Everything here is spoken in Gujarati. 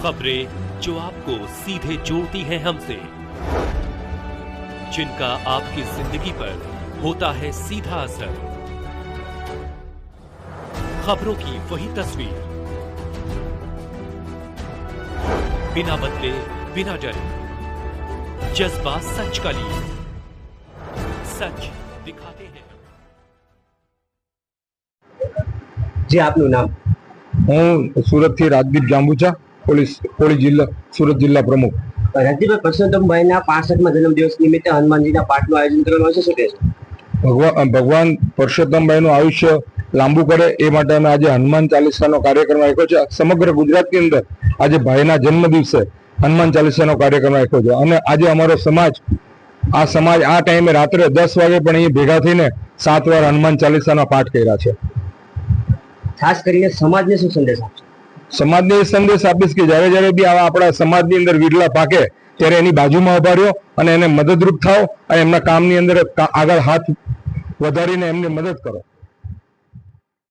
खबरें जो आपको सीधे जोड़ती हैं हमसे, जिनका आपकी जिंदगी पर होता है सीधा असर। खबरों की वही तस्वीर, बिना बदले बिना डरे, जज्बा सच का लिए, सच दिखाते हैं। जी आपનું નામ? હું સુરતથી રાજદીપ જાંબુચા, પોલીસ જિલ્લા સુરત જિલ્લા પ્રમુખ। રાજદીપભાઈ, પરસોત્તમભાઈના 65મા જન્મદિવસ નિમિત્તે હનુમાનજીના પાઠનું આયોજન કરવામાં આવશે, શું કહેશો? ભગવાન પરસોત્તમભાઈનું આયુષ્ય લાંબુ કરે એ માટે અમે આજે હનુમાન ચાલીસાનો કાર્યક્રમ રાખ્યો છે। સમગ્ર ગુજરાતની અંદર આજે ભાઈના જન્મ દિવસે હનુમાન ચાલીસાનો કાર્યક્રમ રાખ્યો છે અને આજે અમારો સમાજ આ ટાઈમે રાત્રે 10 વાગે પણ અહીં ભેગા થઈને 7 વાર હનુમાન ચાલીસાના પાઠ કર્યા છે। ખાસ કરીને સમાજને શું સંદેશ આપશો? સમાજને સંદેશ આપીશ કે જ્યારે બી આવા આપણા સમાજની અંદર વિરલા પાકે ત્યારે એની બાજુમાં ઉભા રહ્યો અને એને મદદરૂપ થાઓ અને એમના કામની અંદર આગળ હાથ વધારીને એમને મદદ કરો।